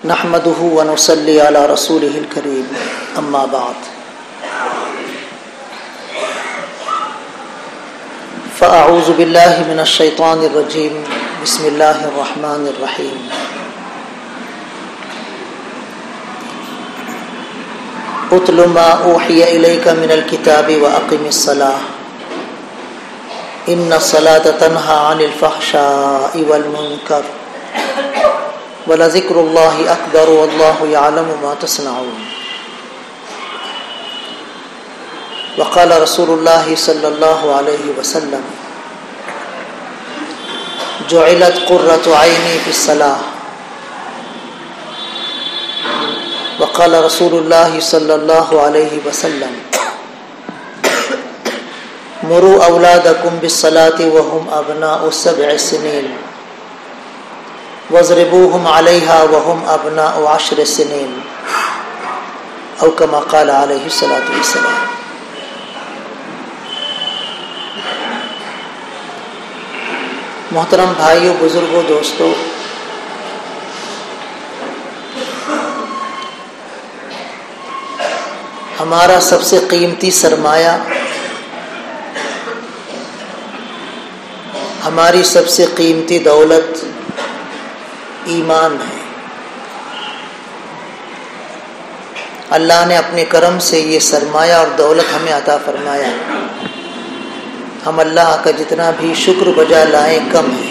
نحمده ونصلي على رسوله الكريم اما بعد فاعوذ بالله من الشيطان الرجيم بسم الله الرحمن الرحيم اتل ما اوحي اليك من الكتاب واقم الصلاة ان الصلاة تنهى عن الفحشاء والمنكر وَلَذِكْرُ اللَّهِ أَكْبَرُ وَاللَّهُ يَعْلَمُ مَا تَصْنَعُونَ وقال رسول الله صلى الله عليه وسلم جعلت قرة عيني في الصلاة وقال رسول الله صلى الله عليه وسلم مروا أولادكم بالصلاة وهم أبناء 7 سنين وَاضْرِبُوهُمْ عَلَيْهَا وَهُمْ أَبْنَاءُ 10 سنين أو كما قال عليه الصلاة والسلام۔ محترم بھائیوں، بزرگوں، دوستوں، ہمارا سب سے قیمتی سرمایہ، ہماری سب سے قیمتی دولت ایمان ہے۔ اللہ نے اپنے کرم سے یہ سرمایہ اور دولت ہمیں عطا فرمایا، ہم اللہ کا جتنا بھی شکر بجا لائیں کم ہے۔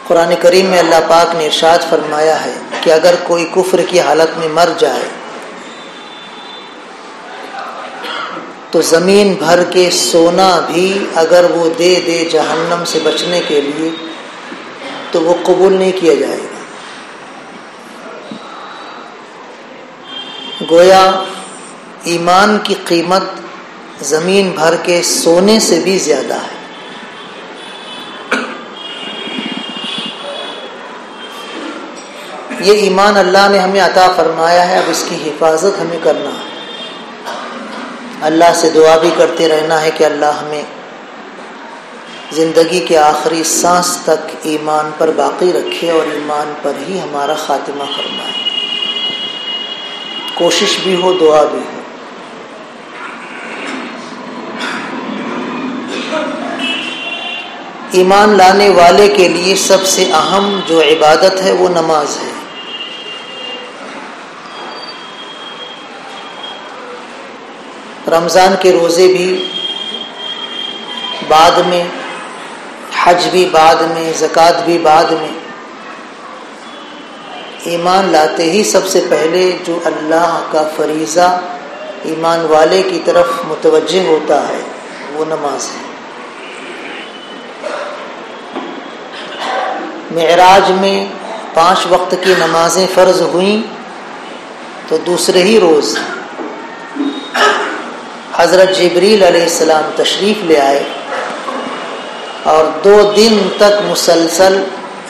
قرآن کریم میں اللہ پاک نے ارشاد فرمایا ہے کہ اگر کوئی کفر کی حالت میں مر جائے تو زمین بھر کے سونا بھی اگر وہ دے جہنم سے بچنے کے لیے تو وہ قبول نہیں کیا جائے گا۔ گویا ایمان کی قیمت زمین بھر کے سونے سے بھی زیادہ ہے۔ یہ ایمان اللہ نے ہمیں عطا فرمایا ہے، اب اس کی حفاظت ہمیں کرنا ہے۔ اللہ سے دعا بھی کرتے رہنا ہے کہ اللہ ہمیں زندگی کے آخری سانس تک ایمان پر باقی رکھے اور ایمان پر ہی ہمارا خاتمہ فرمائے۔ کوشش بھی ہو، دعا بھی ہو۔ ایمان لانے والے کے لیے سب سے اہم جو عبادت ہے وہ نماز ہے۔ رمضان کے روزے بھی بعد میں، حج بھی بعد میں، زکوٰۃ بھی بعد میں۔ ایمان لاتے ہی سب سے پہلے جو اللہ کا فریضہ ایمان والے کی طرف متوجہ ہوتا ہے وہ نماز ہے۔ معراج میں 5 وقت کی نمازیں فرض ہوئیں تو دوسرے ہی روز حضرت جبریل علیہ السلام تشریف لے آئے اور 2 دن تک مسلسل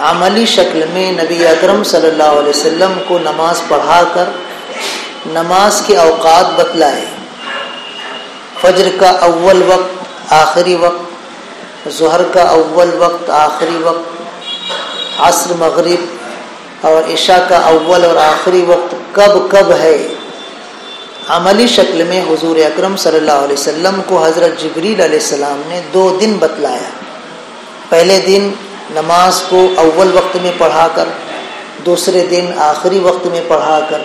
عملی شکل میں نبی اکرم صلی اللہ علیہ وسلم کو نماز پڑھا کر نماز کے اوقات بتلائے۔ فجر کا اول وقت، آخری وقت، ظہر کا اول وقت، آخری وقت، عصر، مغرب اور عشاء کا اول اور آخری وقت کب کب ہے، عملی شکل میں حضور اکرم صلی اللہ علیہ وسلم کو حضرت جبریل علیہ السلام نے 2 دن بتلایا۔ پہلے دن نماز کو اول وقت میں پڑھا کر، دوسرے دن آخری وقت میں پڑھا کر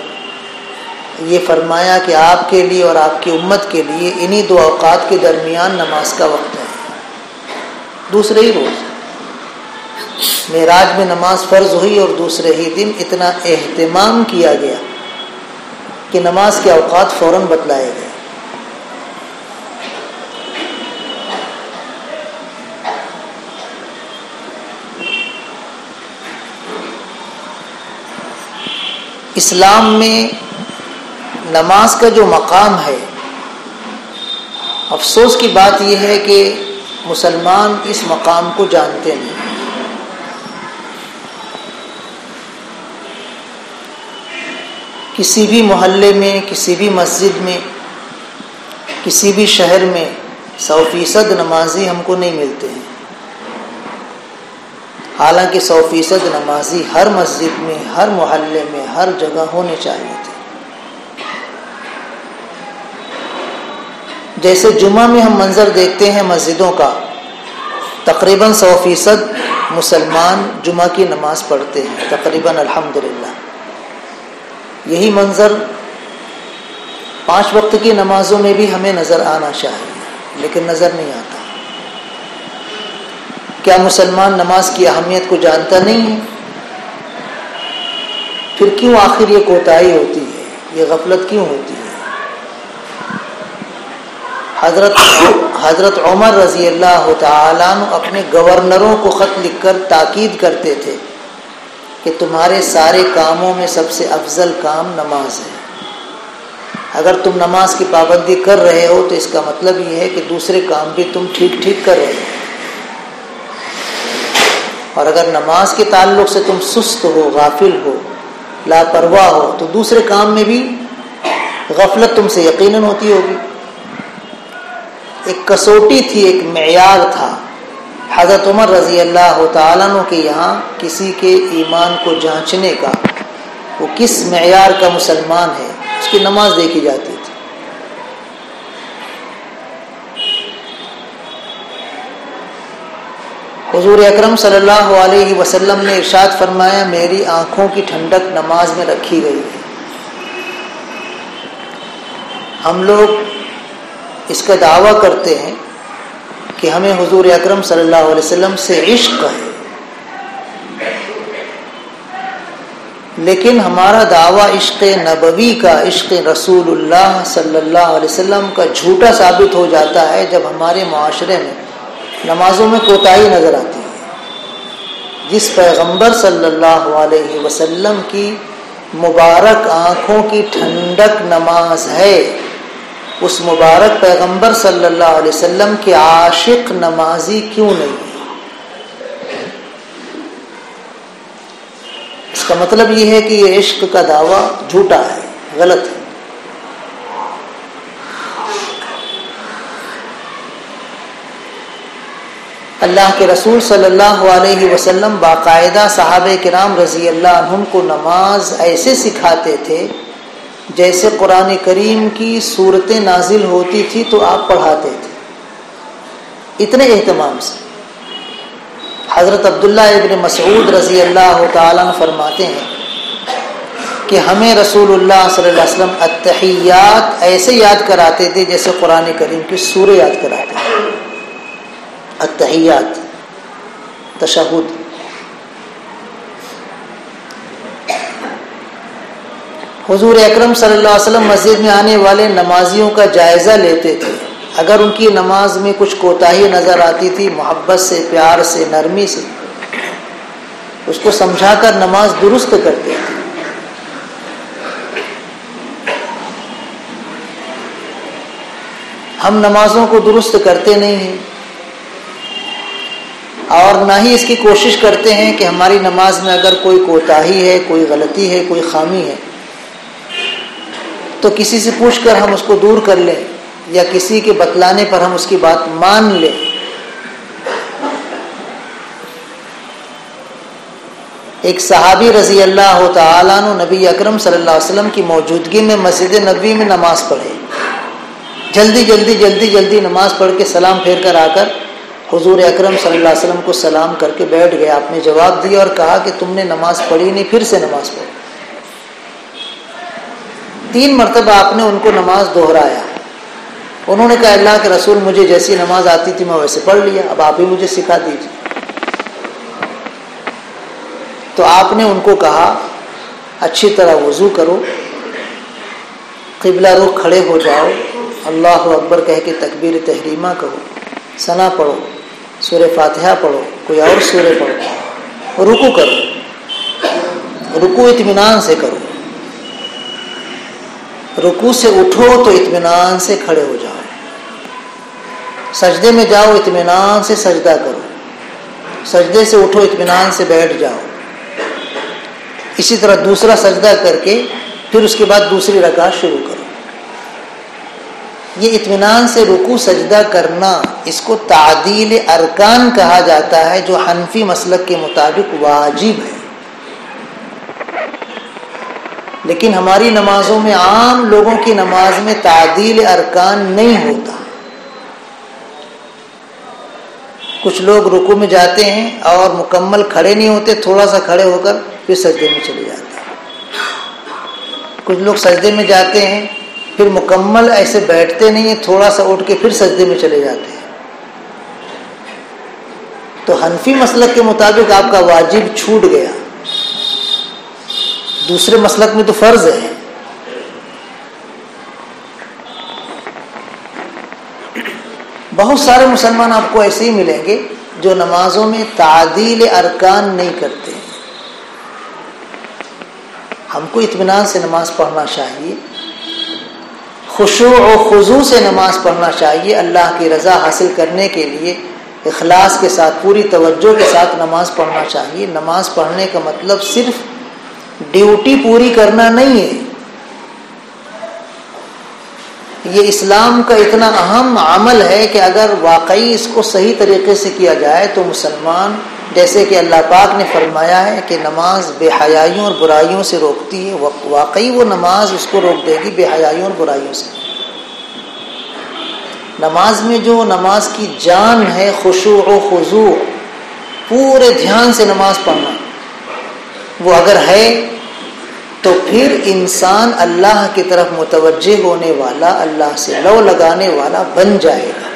یہ فرمایا کہ آپ کے لیے اور آپ کی امت کے لیے انہی 2 اوقات کے درمیان نماز کا وقت ہے۔ دوسرے ہی روز معراج میں نماز فرض ہوئی اور دوسرے ہی دن اتنا اہتمام کیا گیا کہ نماز کے اوقات فوراً بتلائے گئے۔ اسلام میں نماز کا جو مقام ہے، افسوس کی بات یہ ہے کہ مسلمان اس مقام کو جانتے نہیں۔ کسی بھی محلے میں، کسی بھی مسجد میں، کسی بھی شہر میں 100% نمازی ہم کو نہیں ملتے ہیں۔ حالانکہ 100% نمازی ہر مسجد میں، ہر محلے میں، ہر جگہ ہونے چاہیے تھے۔ جیسے جمعہ میں ہم منظر دیکھتے ہیں مسجدوں کا، تقریباً 100% مسلمان جمعہ کی نماز پڑھتے ہیں، تقریباً الحمدللہ۔ یہی منظر 5 وقت کی نمازوں میں بھی ہمیں نظر آنا چاہیے، لیکن نظر نہیں آتا۔ کیا مسلمان نماز کی اہمیت کو جانتا نہیں ہے؟ پھر کیوں آخر یہ کوتاہی ہوتی ہے، یہ غفلت کیوں ہوتی ہے؟ حضرت عمر رضی اللہ تعالیٰ عنہ اپنے گورنروں کو خط لکھ کر تاکید کرتے تھے کہ تمہارے سارے کاموں میں سب سے افضل کام نماز ہے۔ اگر تم نماز کی پابندی کر رہے ہو تو اس کا مطلب یہ ہے کہ دوسرے کام بھی تم ٹھیک ٹھیک کر رہے ہو، اور اگر نماز کے تعلق سے تم سست ہو، غافل ہو، لاپرواہ ہو تو دوسرے کام میں بھی غفلت تم سے یقیناً ہوتی ہوگی۔ ایک کسوٹی تھی، ایک معیار تھا حضرت عمر رضی اللہ تعالیٰ عنہ کے یہاں کسی کے ایمان کو جانچنے کا، وہ کس معیار کا مسلمان ہے، اس کی نماز دیکھی جاتی تھی۔ حضور اکرم صلی اللہ علیہ وسلم نے ارشاد فرمایا، میری آنکھوں کی ٹھنڈک نماز میں رکھی گئی ہے۔ ہم لوگ اس کا دعویٰ کرتے ہیں کہ ہمیں حضور اکرم صلی اللہ علیہ وسلم سے عشق ہے، لیکن ہمارا دعویٰ عشق نبوی کا، عشق رسول اللہ صلی اللہ علیہ وسلم کا جھوٹا ثابت ہو جاتا ہے جب ہمارے معاشرے میں نمازوں میں کوتاہی نظر آتی ہے۔ جس پیغمبر صلی اللہ علیہ وسلم کی مبارک آنکھوں کی ٹھنڈک نماز ہے، اس مبارک پیغمبر صلی اللہ علیہ وسلم کے عاشق نمازی کیوں نہیں ہے؟ اس کا مطلب یہ ہے کہ یہ عشق کا دعویٰ جھوٹا ہے، غلط ہے۔ اللہ کے رسول صلی اللہ علیہ وسلم باقاعدہ صحابہ کرام رضی اللہ عنہم کو نماز ایسے سکھاتے تھے جیسے قرآن کریم کی صورتیں نازل ہوتی تھی تو آپ پڑھاتے تھے، اتنے اہتمام سے۔ حضرت عبداللہ ابن مسعود رضی اللہ تعالیٰ عنہ فرماتے ہیں کہ ہمیں رسول اللہ صلی اللہ علیہ وسلم التحیات ایسے یاد کراتے تھے جیسے قرآن کریم کی سورہ یاد کراتے تھے۔ التحیات، تشہد۔ حضور اکرم صلی اللہ علیہ وسلم مسجد میں آنے والے نمازیوں کا جائزہ لیتے تھے، اگر ان کی نماز میں کچھ کوتاہی نظر آتی تھی محبت سے، پیار سے، نرمی سے اس کو سمجھا کر نماز درست کرتے تھے۔ ہم نمازوں کو درست کرتے نہیں ہیں اور نہ ہی اس کی کوشش کرتے ہیں کہ ہماری نماز میں اگر کوئی کوتاہی ہے، کوئی غلطی ہے، کوئی خامی ہے تو کسی سے پوچھ کر ہم اس کو دور کر لیں یا کسی کے بتلانے پر ہم اس کی بات مان لیں۔ ایک صحابی رضی اللہ تعالیٰ عنہ نبی اکرم صلی اللہ علیہ وسلم کی موجودگی میں مسجد نبوی میں نماز پڑھے، جلدی نماز پڑھ کے سلام پھیر کر آ کر حضور اکرم صلی اللہ علیہ وسلم کو سلام کر کے بیٹھ گئے۔ آپ نے جواب دیا اور کہا کہ تم نے نماز پڑھی نہیں، پھر سے نماز پڑھو۔ 3 مرتبہ آپ نے ان کو نماز دہرایا۔ انہوں نے کہا اللہ کے رسول مجھے جیسی نماز آتی تھی میں ویسے پڑھ لیا، اب آپ ہی مجھے سکھا دیجیے۔ تو آپ نے ان کو کہا اچھی طرح وضو کرو، قبلہ رخ کھڑے ہو جاؤ، اللہ اکبر کہہ کے تکبیر تحریمہ کہو، ثنا پڑھو، سورہ فاتحہ پڑھو، کوئی اور سورہ پڑھو، رکوع کرو، رکوع اطمینان سے کرو، رکوع سے اٹھو تو اطمینان سے کھڑے ہو جاؤ، سجدے میں جاؤ اطمینان سے سجدہ کرو، سجدے سے اٹھو اطمینان سے بیٹھ جاؤ، اسی طرح دوسرا سجدہ کر کے پھر اس کے بعد دوسری رکعت شروع کرو۔ یہ اطمینان سے رکوع سجدہ کرنا، اس کو تعدیل ارکان کہا جاتا ہے، جو حنفی مسلک کے مطابق واجب ہے۔ لیکن ہماری نمازوں میں، عام لوگوں کی نماز میں تعدیل ارکان نہیں ہوتا۔ کچھ لوگ رکوع میں جاتے ہیں اور مکمل کھڑے نہیں ہوتے، تھوڑا سا کھڑے ہو کر پھر سجدے میں چلے جاتے ہیں۔ کچھ لوگ سجدے میں جاتے ہیں پھر مکمل ایسے بیٹھتے نہیں ہیں، تھوڑا سا اٹھ کے پھر سجدے میں چلے جاتے ہیں۔ تو حنفی مسلک کے مطابق آپ کا واجب چھوٹ گیا، دوسرے مسلک میں تو فرض ہے۔ بہت سارے مسلمان آپ کو ایسے ہی ملیں گے جو نمازوں میں تعدیل ارکان نہیں کرتے۔ ہم کو اطمینان سے نماز پڑھنا چاہیے، خشوع و خضوع سے نماز پڑھنا چاہیے، اللہ کی رضا حاصل کرنے کے لیے اخلاص کے ساتھ، پوری توجہ کے ساتھ نماز پڑھنا چاہیے۔ نماز پڑھنے کا مطلب صرف ڈیوٹی پوری کرنا نہیں ہے، یہ اسلام کا اتنا اہم عمل ہے کہ اگر واقعی اس کو صحیح طریقے سے کیا جائے تو مسلمان، جیسے کہ اللہ پاک نے فرمایا ہے کہ نماز بے حیائیوں اور برائیوں سے روکتی ہے، واقعی وہ نماز اس کو روک دے گی بے حیائیوں اور برائیوں سے۔ نماز میں جو نماز کی جان ہے خشوع و خضوع، پورے دھیان سے نماز پڑھنا، وہ اگر ہے تو پھر انسان اللہ کی طرف متوجہ ہونے والا، اللہ سے لو لگانے والا بن جائے گا۔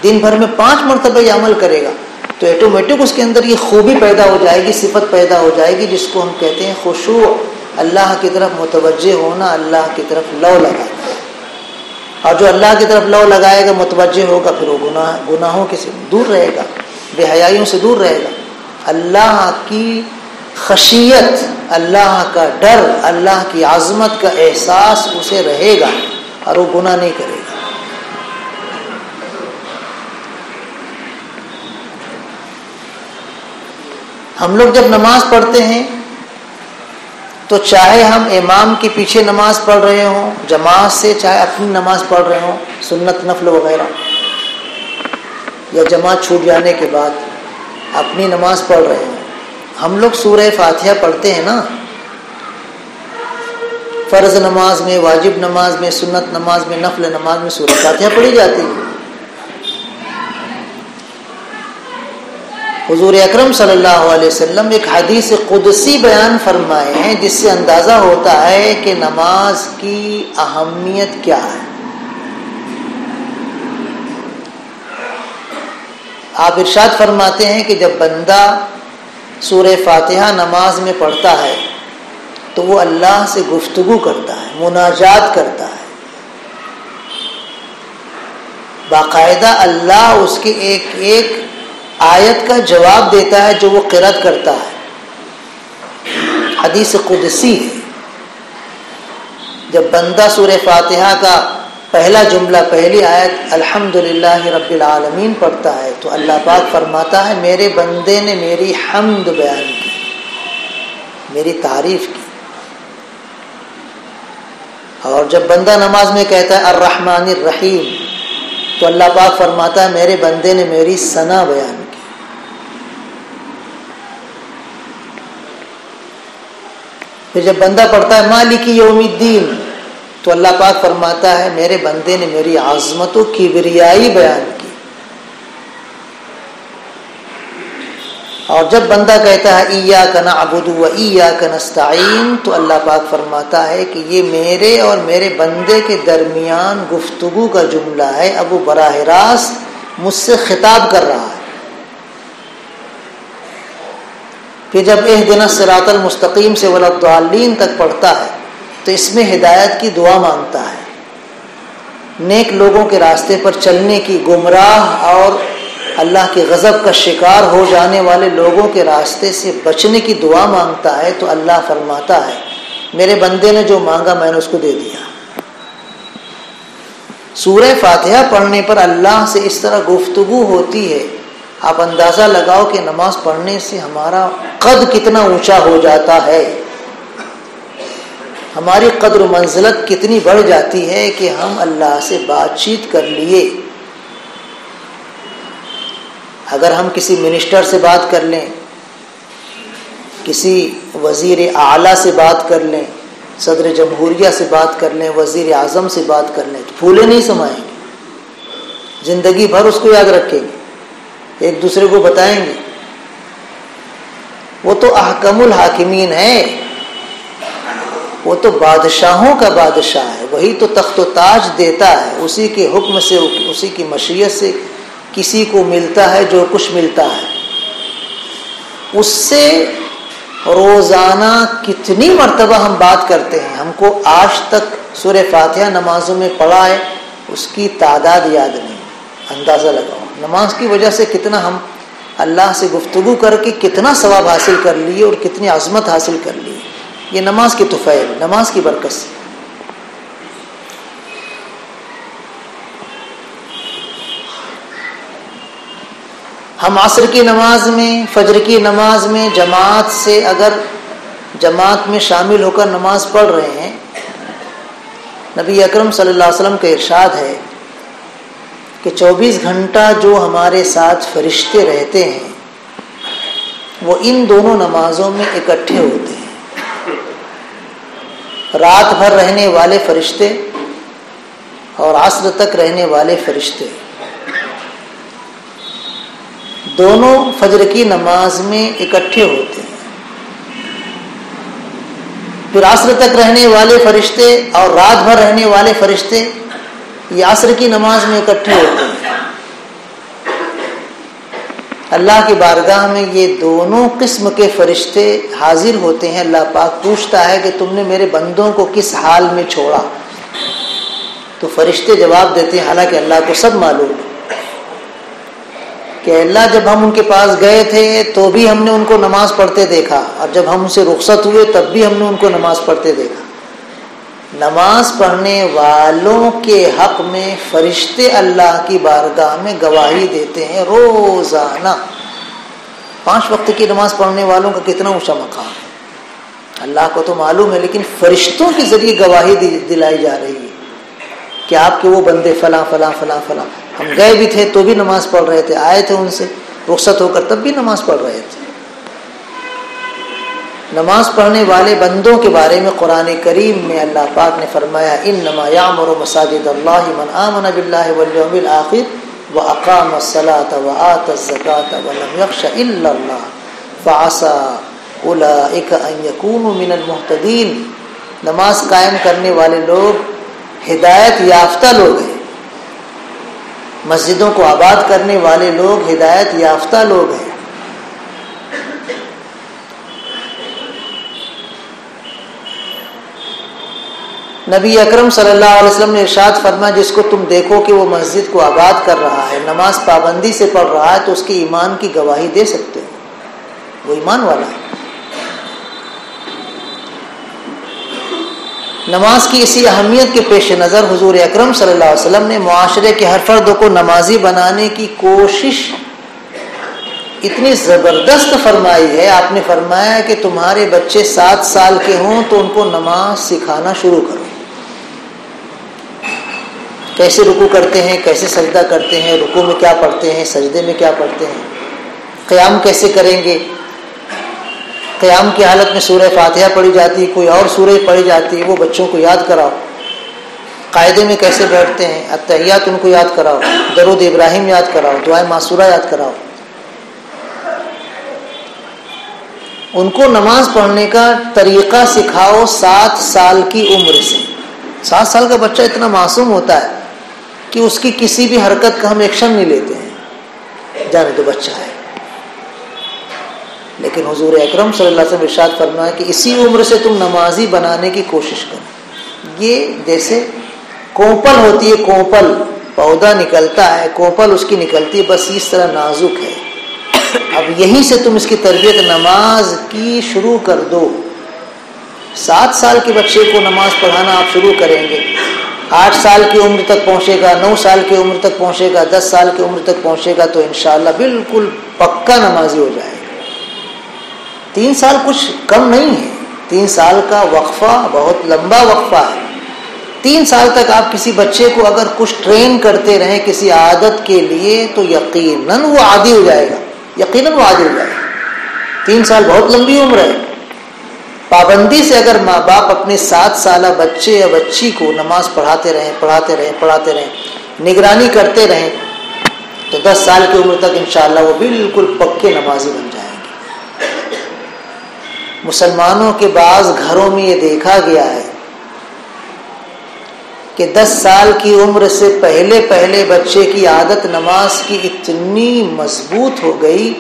دن بھر میں 5 مرتبہ یہ عمل کرے گا تو آٹومیٹک اس کے اندر یہ خوبی پیدا ہو جائے گی، صفت پیدا ہو جائے گی جس کو ہم کہتے ہیں خشوع، اللہ کی طرف متوجہ ہونا، اللہ کی طرف لو لگانا۔ اور جو اللہ کی طرف لو لگائے گا، متوجہ ہوگا، پھر وہ گناہوں کے سے دور رہے گا، بے حیائیوں سے دور رہے گا۔ اللہ کی خشیت، اللہ کا ڈر، اللہ کی عظمت کا احساس اسے رہے گا اور وہ گناہ نہیں کرے گا۔ ہم لوگ جب نماز پڑھتے ہیں تو چاہے ہم امام کے پیچھے نماز پڑھ رہے ہوں جماعت سے، چاہے اپنی نماز پڑھ رہے ہوں سنت نفل وغیرہ، یا جماعت چھوٹ جانے کے بعد اپنی نماز پڑھ رہے ہوں، ہم لوگ سورہ فاتحہ پڑھتے ہیں نا۔ فرض نماز میں، واجب نماز میں، سنت نماز میں، نفل نماز میں سورہ فاتحہ پڑھی جاتی ہے۔ حضور اکرم صلی اللہ علیہ وسلم ایک حدیث قدسی بیان فرمائے ہیں جس سے اندازہ ہوتا ہے کہ نماز کی اہمیت کیا ہے۔ آپ ارشاد فرماتے ہیں کہ جب بندہ سورہ فاتحہ نماز میں پڑھتا ہے تو وہ اللہ سے گفتگو کرتا ہے، مناجات کرتا ہے، باقاعدہ اللہ اس کے ایک ایک آیت کا جواب دیتا ہے جو وہ قرأت کرتا ہے۔ حدیث قدسی ہے۔ جب بندہ سورہ فاتحہ کا پہلا جملہ، پہلی آیت الحمدللہ رب العالمین پڑھتا ہے تو اللہ پاک فرماتا ہے میرے بندے نے میری حمد بیان کی، میری تعریف کی۔ اور جب بندہ نماز میں کہتا ہے الرحمن الرحیم تو اللہ پاک فرماتا ہے میرے بندے نے میری ثنا بیان کی۔ پھر جب بندہ پڑھتا ہے مالک یوم الدین تو اللہ پاک فرماتا ہے میرے بندے نے میری عظمت و کبریائی بیان کی۔ اور جب بندہ کہتا ہے ایاک نعبد و ایاک نستعین تو اللہ پاک فرماتا ہے کہ یہ میرے اور میرے بندے کے درمیان گفتگو کا جملہ ہے، اب وہ براہ راست مجھ سے خطاب کر رہا ہے۔ پھر جب اہدنا الصراط المستقیم سے ولا الضالین تک پڑھتا ہے تو اس میں ہدایت کی دعا مانگتا ہے، نیک لوگوں کے راستے پر چلنے کی، گمراہ اور اللہ کے غضب کا شکار ہو جانے والے لوگوں کے راستے سے بچنے کی دعا مانگتا ہے تو اللہ فرماتا ہے میرے بندے نے جو مانگا میں نے اس کو دے دیا۔ سورہ فاتحہ پڑھنے پر اللہ سے اس طرح گفتگو ہوتی ہے، آپ اندازہ لگاؤ کہ نماز پڑھنے سے ہمارا قد کتنا اونچا ہو جاتا ہے، ہماری قدر و منزلت کتنی بڑھ جاتی ہے کہ ہم اللہ سے بات چیت کر لیے۔ اگر ہم کسی منسٹر سے بات کر لیں، کسی وزیر اعلیٰ سے بات کر لیں، صدر جمہوریہ سے بات کر لیں، وزیر اعظم سے بات کر لیں، تو پھولے نہیں سمائیں گے، زندگی بھر اس کو یاد رکھیں گے، ایک دوسرے کو بتائیں گے۔ وہ تو احکم الحاکمین ہے، وہ تو بادشاہوں کا بادشاہ ہے، وہی تو تخت و تاج دیتا ہے، اسی کے حکم سے، اسی کی مشیت سے کسی کو ملتا ہے جو کچھ ملتا ہے۔ اس سے روزانہ کتنی مرتبہ ہم بات کرتے ہیں، ہم کو آج تک سورہ فاتحہ نمازوں میں پڑھا ہے، اس کی تعداد یاد نہیں، اندازہ لگاؤ۔ نماز کی وجہ سے کتنا ہم اللہ سے گفتگو کر کے کتنا ثواب حاصل کر لیے اور کتنی عظمت حاصل کر لیے، یہ نماز کی طفیل، نماز کی برکت سے۔ ہم عصر کی نماز میں، فجر کی نماز میں جماعت سے، اگر جماعت میں شامل ہو کر نماز پڑھ رہے ہیں، نبی اکرم صلی اللہ علیہ وسلم کا ارشاد ہے کہ 24 گھنٹہ جو ہمارے ساتھ فرشتے رہتے ہیں وہ ان دونوں نمازوں میں اکٹھے ہوتے ہیں، رات بھر رہنے والے فرشتے اور عصر تک رہنے والے فرشتے، دونوں فجر کی نماز میں اکٹھے ہوتے ہیں۔ پھر عصر تک رہنے والے فرشتے اور رات بھر رہنے والے فرشتے یہ عصر کی نماز میں اکٹھے ہوتے ہیں۔ اللہ کی بارگاہ میں یہ دونوں قسم کے فرشتے حاضر ہوتے ہیں۔ اللہ پاک پوچھتا ہے کہ تم نے میرے بندوں کو کس حال میں چھوڑا؟ تو فرشتے جواب دیتے ہیں، حالانکہ اللہ کو سب معلوم ہے کہ اللہ جب ہم ان کے پاس گئے تھے تو بھی ہم نے ان کو نماز پڑھتے دیکھا، اور جب ہم ان سے رخصت ہوئے تب بھی ہم نے ان کو نماز پڑھتے دیکھا۔ نماز پڑھنے والوں کے حق میں فرشتے اللہ کی بارگاہ میں گواہی دیتے ہیں روزانہ۔ 5 وقت کی نماز پڑھنے والوں کا کتنا اونچا مقام ہے، اللہ کو تو معلوم ہے، لیکن فرشتوں کے ذریعے گواہی دلائی جا رہی ہے کہ آپ کے وہ بندے فلاں فلاں فلاں فلاں، ہم گئے بھی تھے تو بھی نماز پڑھ رہے تھے، آئے تھے ان سے رخصت ہو کر تب بھی نماز پڑھ رہے تھے۔ نماز پڑھنے والے بندوں کے بارے میں قرآن کریم میں اللہ پاک نے فرمایا، انما یعمر مساجد اللہ من آمن باللہ والیوم الآخر واقام الصلاۃ وآتى الزکاۃ ولم یخش الا اللہ فعسى اولئک ان یکونوا من المہتدین۔ نماز قائم کرنے والے لوگ ہدایت یافتہ لوگ ہیں، مسجدوں کو آباد کرنے والے لوگ ہدایت یافتہ لوگ ہیں۔ نبی اکرم صلی اللہ علیہ وسلم نے ارشاد فرمایا، جس کو تم دیکھو کہ وہ مسجد کو آباد کر رہا ہے، نماز پابندی سے پڑھ رہا ہے، تو اس کی ایمان کی گواہی دے سکتے ہو، وہ ایمان والا ہے۔ نماز کی اسی اہمیت کے پیش نظر حضور اکرم صلی اللہ علیہ وسلم نے معاشرے کے ہر فرد کو نمازی بنانے کی کوشش اتنی زبردست فرمائی ہے۔ آپ نے فرمایا کہ تمہارے بچے 7 سال کے ہوں تو ان کو نماز سکھانا شروع کرو، کیسے رکوع کرتے ہیں، کیسے سجدہ کرتے ہیں، رکوع میں کیا پڑھتے ہیں، سجدے میں کیا پڑھتے ہیں، قیام کیسے کریں گے، قیام کی حالت میں سورہ فاتحہ پڑھی جاتی ہے، کوئی اور سورہ پڑھی جاتی ہے، وہ بچوں کو یاد کراؤ۔ قاعدے میں کیسے بیٹھتے ہیں، اتحیات ان کو یاد کراؤ، درود ابراہیم یاد کراؤ، دعائے معصورہ یاد کراؤ۔ ان کو نماز پڑھنے کا طریقہ سکھاؤ 7 سال کی عمر سے۔ 7 سال کا بچہ اتنا معصوم ہوتا ہے کہ اس کی کسی بھی حرکت کا ہم ایکشن نہیں لیتے ہیں، جانے تو بچہ ہے، لیکن حضور اکرم صلی اللہ علیہ وسلم ارشاد فرمایا کہ اسی عمر سے تم نمازی بنانے کی کوشش کرو۔ یہ جیسے کوپل ہوتی ہے، کوپل پودا نکلتا ہے، کوپل اس کی نکلتی ہے، بس اس طرح نازک ہے۔ اب یہیں سے تم اس کی تربیت نماز کی شروع کر دو۔ 7 سال کے بچے کو نماز پڑھانا آپ شروع کریں گے، 8 سال کی عمر تک پہنچے گا، 9 سال کی عمر تک پہنچے گا، 10 سال کی عمر تک پہنچے گا، تو انشاءاللہ بالکل پکا نمازی ہو جائے گا۔ 3 سال کچھ کم نہیں ہے، 3 سال کا وقفہ بہت لمبا وقفہ ہے۔ 3 سال تک آپ کسی بچے کو اگر کچھ ٹرین کرتے رہیں کسی عادت کے لیے تو یقیناً وہ عادی ہو جائے گا، یقیناً وہ عادی ہو جائے گا۔ 3 سال بہت لمبی عمر ہے۔ پابندی سے اگر ماں باپ اپنے 7 سالہ بچے یا بچی کو نماز پڑھاتے رہیں، نگرانی کرتے رہیں تو 10 سال کی عمر تک انشاءاللہ وہ بالکل پکے نمازی بن جائیں گے۔ مسلمانوں کے بعض گھروں میں یہ دیکھا گیا ہے کہ 10 سال کی عمر سے پہلے بچے کی عادت نماز کی اتنی مضبوط ہو گئی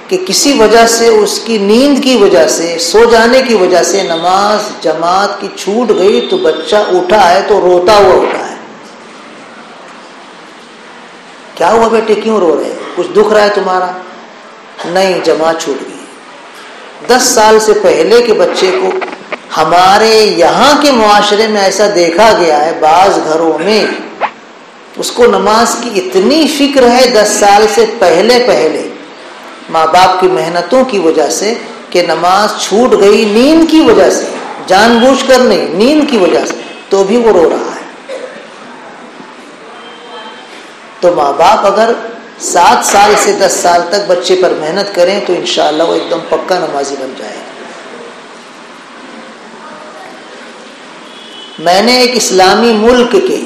کہ کسی وجہ سے اس کی نیند کی وجہ سے، سو جانے کی وجہ سے نماز جماعت کی چھوٹ گئی تو بچہ اٹھا ہے تو روتا ہوا اٹھا ہے۔ کیا ہوا بیٹے، کیوں رو رہے، کچھ دکھ رہا ہے تمہارا؟ نہیں، جماعت چھوٹ گئی۔ 10 سال سے پہلے کے بچے کو ہمارے یہاں کے معاشرے میں ایسا دیکھا گیا ہے، بعض گھروں میں اس کو نماز کی اتنی فکر ہے 10 سال سے پہلے ماں باپ کی محنتوں کی وجہ سے کہ نماز چھوٹ گئی نیند کی وجہ سے، جان بوجھ کر نہیں، نیند کی وجہ سے، تو بھی وہ رو رہا ہے۔ تو ماں باپ اگر 7 سال سے 10 سال تک بچے پر محنت کریں تو انشاءاللہ وہ ایک دم پکا نمازی بن جائے گا۔ میں نے ایک اسلامی ملک کے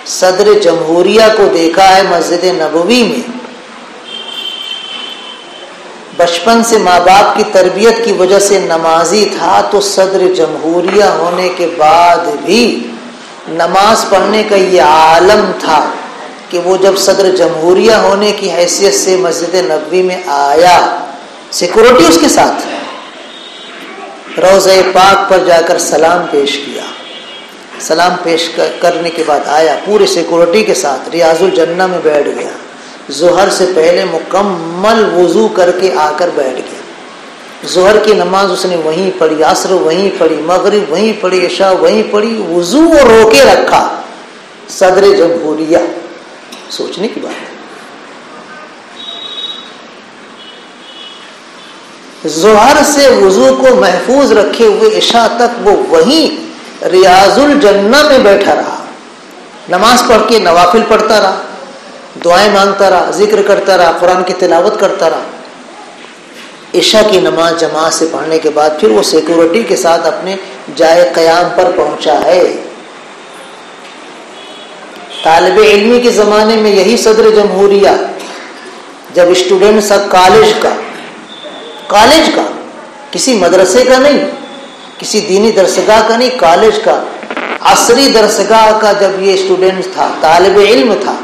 صدر جمہوریہ کو دیکھا ہے مسجد نبوی میں، بچپن سے ماں باپ کی تربیت کی وجہ سے نمازی تھا، تو صدر جمہوریہ ہونے کے بعد بھی نماز پڑھنے کا یہ عالم تھا کہ وہ جب صدر جمہوریہ ہونے کی حیثیت سے مسجد نبوی میں آیا، سیکورٹی اس کے ساتھ، روضہ پاک پر جا کر سلام پیش کیا، سلام پیش کرنے کے بعد آیا پورے سیکورٹی کے ساتھ، ریاض الجنہ میں بیٹھ گیا، ظہر سے پہلے مکمل وضو کر کے آ کر بیٹھ گیا، ظہر کی نماز اس نے وہیں پڑھی، عصر وہیں پڑھی، مغرب وہیں پڑھی، عشاء وہیں پڑھی، وضو وہ روکے رکھا، صدر جمہوریہ، سوچنے کی بات ہے۔ ظہر سے وضو کو محفوظ رکھے ہوئے عشاء تک وہ وہیں ریاض الجنہ میں بیٹھا رہا، نماز پڑھ کے نوافل پڑھتا رہا، دعائیں مانگتا رہا، ذکر کرتا رہا، قرآن کی تلاوت کرتا رہا۔ عشاء کی نماز جماعت سے پڑھنے کے بعد پھر وہ سیکورٹی کے ساتھ اپنے جائے قیام پر پہنچا ہے۔ طالب علمی کے زمانے میں یہی صدر جمہوریہ جب اسٹوڈنٹ سا کالج کا کسی مدرسے کا نہیں، کسی دینی درسگاہ کا نہیں، کالج کا، عصری درسگاہ کا جب یہ اسٹوڈنٹ تھا، طالب علم تھا،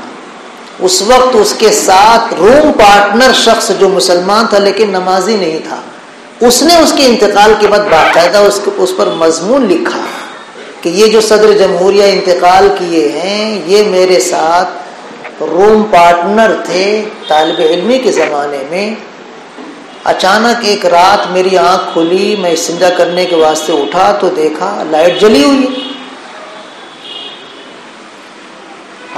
اس وقت اس کے ساتھ روم پارٹنر شخص جو مسلمان تھا لیکن نمازی نہیں تھا، اس نے اس کے انتقال کے بعد باقاعدہ اس پر مضمون لکھا کہ یہ جو صدر جمہوریہ انتقال کیے ہیں یہ میرے ساتھ روم پارٹنر تھے طالب علمی کے زمانے میں۔ اچانک ایک رات میری آنکھ کھلی، میں استنجا کرنے کے واسطے اٹھا تو دیکھا لائٹ جلی ہوئی ہے،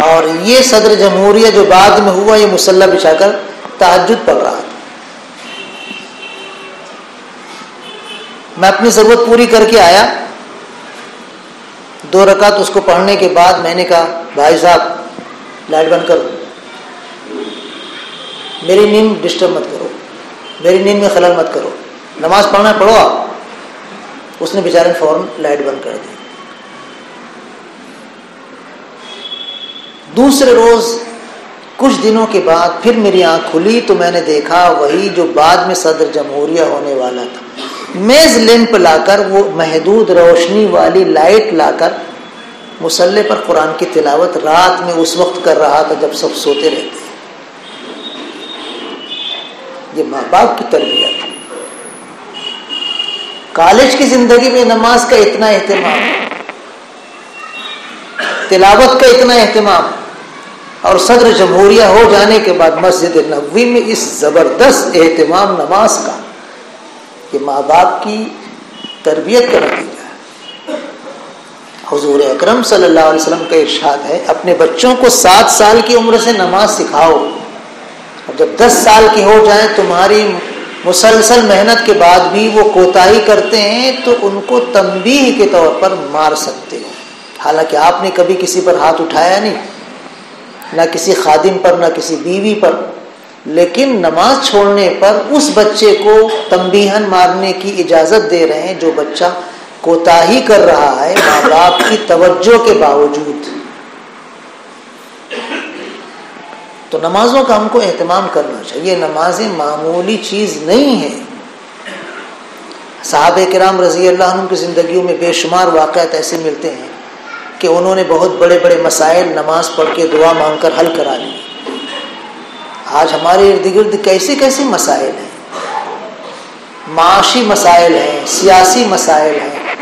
اور یہ صدر جمہوریہ جو بعد میں ہوا یہ مصلی بچھا کر تہجد پڑھ رہا تھا۔ میں اپنی ضرورت پوری کر کے آیا، 2 رکعت اس کو پڑھنے کے بعد میں نے کہا بھائی صاحب لائٹ بند کرو، میری نیند ڈسٹرب مت کرو، میری نیند میں خلل مت کرو، نماز پڑھنا پڑھو آپ۔ اس نے بیچارے نے فوراً لائٹ بند کر دی۔ دوسرے روز کچھ دنوں کے بعد پھر میری آنکھ کھلی تو میں نے دیکھا وہی جو بعد میں صدر جمہوریہ ہونے والا تھا، میز لیمپ لا کر، وہ محدود روشنی والی لائٹ لا کر مصلی پر قرآن کی تلاوت رات میں اس وقت کر رہا تھا جب سب سوتے رہتے ہیں۔ یہ ماں باپ کی تربیت۔ کالج کی زندگی میں نماز کا اتنا اہتمام، تلاوت کا اتنا اہتمام، اور صدر جمہوریہ ہو جانے کے بعد مسجد نبوی میں اس زبردست اہتمام نماز کا، یہ ماں باپ کی تربیت کا نتیجہ ہے۔ حضور اکرم صلی اللہ علیہ وسلم کا ارشاد ہے اپنے بچوں کو 7 سال کی عمر سے نماز سکھاؤ، اور جب 10 سال کے ہو جائیں تمہاری مسلسل محنت کے بعد بھی وہ کوتاہی کرتے ہیں تو ان کو تنبیہ کے طور پر مار سکتے ہو. حالانکہ آپ نے کبھی کسی پر ہاتھ اٹھایا نہیں، نہ کسی خادم پر، نہ کسی بیوی پر، لیکن نماز چھوڑنے پر اس بچے کو تنبیہن مارنے کی اجازت دے رہے ہیں جو بچہ کوتاہی کر رہا ہے ماں باپ کی توجہ کے باوجود. تو نمازوں کا ہم کو اہتمام کرنا چاہیے. نمازیں معمولی چیز نہیں ہے. صحابہ کرام رضی اللہ عنہ کی زندگیوں میں بے شمار واقعات ایسے ملتے ہیں کہ انہوں نے بہت بڑے بڑے مسائل نماز پڑھ کے دعا مانگ کر حل کرا لیے. آج ہمارے ارد گرد کیسے کیسے مسائل ہیں، معاشی مسائل ہیں، سیاسی مسائل ہیں،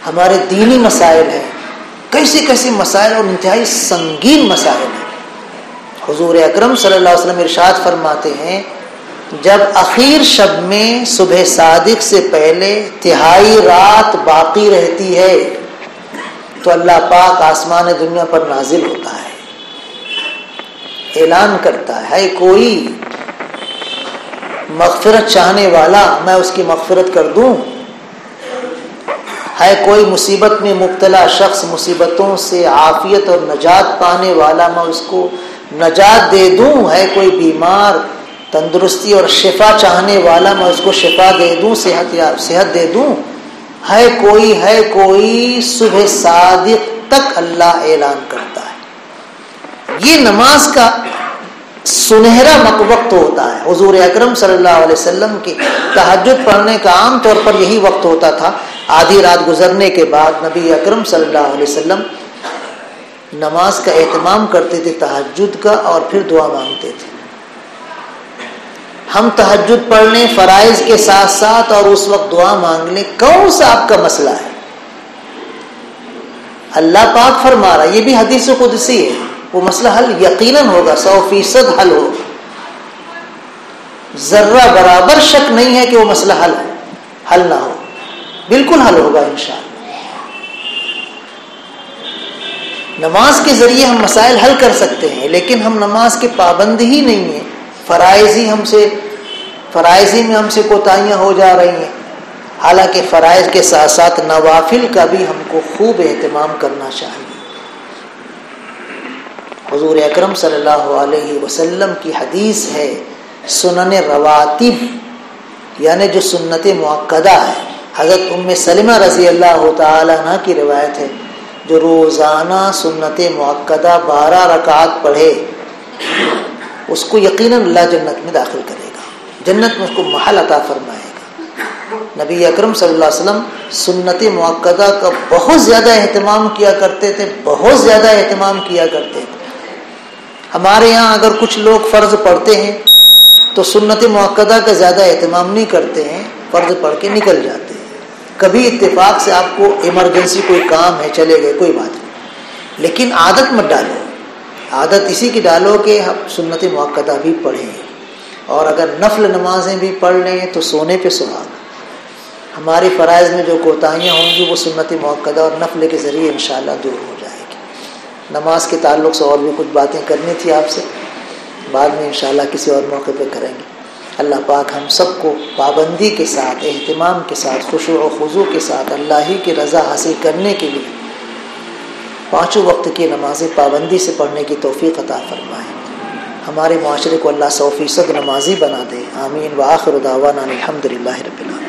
ہمارے دینی مسائل ہیں، کیسے کیسے مسائل اور انتہائی سنگین مسائل ہیں. حضور اکرم صلی اللہ علیہ وسلم ارشاد فرماتے ہیں جب اخیر شب میں صبح صادق سے پہلے تہائی رات باقی رہتی ہے تو اللہ پاک آسمان دنیا پر نازل ہوتا ہے، اعلان کرتا ہے کوئی مغفرت چاہنے والا میں اس کی مغفرت کر دوں، ہے کوئی مصیبت میں مبتلا شخص مصیبتوں سے عافیت اور نجات پانے والا میں اس کو نجات دے دوں، ہے کوئی بیمار تندرستی اور شفا چاہنے والا میں اس کو شفا دے دوں، صحت دے دوں، ہے کوئی صبح صادق تک اللہ اعلان کرتا ہے. یہ نماز کا سنہرا وقت ہوتا ہے. حضور اکرم صلی اللہ علیہ وسلم کی تہجد پڑھنے کا عام طور پر یہی وقت ہوتا تھا. آدھی رات گزرنے کے بعد نبی اکرم صلی اللہ علیہ وسلم نماز کا اہتمام کرتے تھے، تہجد کا، اور پھر دعا مانگتے تھے. ہم تہجد پڑھ لیں فرائض کے ساتھ ساتھ اور اس وقت دعا مانگ لیں، کون سا آپ کا مسئلہ ہے؟ اللہ پاک فرما رہا، یہ بھی حدیث قدسی ہے، وہ مسئلہ حل یقیناً ہوگا، 100% حل ہوگا. ذرہ برابر شک نہیں ہے کہ وہ مسئلہ حل نہ ہو، بالکل حل ہوگا انشاءاللہ. نماز کے ذریعے ہم مسائل حل کر سکتے ہیں، لیکن ہم نماز کے پابند ہی نہیں ہیں. فرائض ہی میں ہم سے کوتاہیاں ہو جا رہی ہیں. حالانکہ فرائض کے ساتھ ساتھ نوافل کا بھی ہم کو خوب اہتمام کرنا چاہیے. حضور اکرم صلی اللہ علیہ وسلم کی حدیث ہے سنن رواتب، یعنی جو سنت مؤکدہ ہے. حضرت ام سلمہ رضی اللہ تعالی عنہ کی روایت ہے، جو روزانہ سنت مؤکدہ 12 رکعات پڑھے اس کو یقیناً اللہ جنت میں داخل کرے گا، جنت میں اس کو محل عطا فرمائے گا. نبی اکرم صلی اللہ علیہ وسلم سنت مؤکدہ کا بہت زیادہ اہتمام کیا کرتے تھے، بہت زیادہ اہتمام کیا کرتے تھے. ہمارے یہاں اگر کچھ لوگ فرض پڑھتے ہیں تو سنت مؤکدہ کا زیادہ اہتمام نہیں کرتے ہیں، فرض پڑھ کے نکل جاتے ہیں. کبھی اتفاق سے آپ کو ایمرجنسی کوئی کام ہے چلے گئے، کوئی بات نہیں، لیکن عادت مت ڈالو. عادت اسی کی ڈالو کہ ہم سنت مؤکدہ بھی پڑھیں، اور اگر نفل نمازیں بھی پڑھ لیں تو سونے پہ سہاگا. ہماری فرائض میں جو کوتاہیاں ہوں گی وہ سنت مؤکدہ اور نفل کے ذریعے انشاءاللہ دور ہو جائے گی. نماز کے تعلق سے اور بھی کچھ باتیں کرنی تھی آپ سے، بعد میں انشاءاللہ کسی اور موقع پہ کریں گے. اللہ پاک ہم سب کو پابندی کے ساتھ، اہتمام کے ساتھ، خشوع و خضوع کے ساتھ اللہ ہی کی رضا حاصل کرنے کے لیے 5 وقت کی نمازیں پابندی سے پڑھنے کی توفیق عطا فرمائے. ہمارے معاشرے کو اللہ 100% نمازی بنا دے. آمین. وآخر دعوانا الحمدللہ رب العالمین.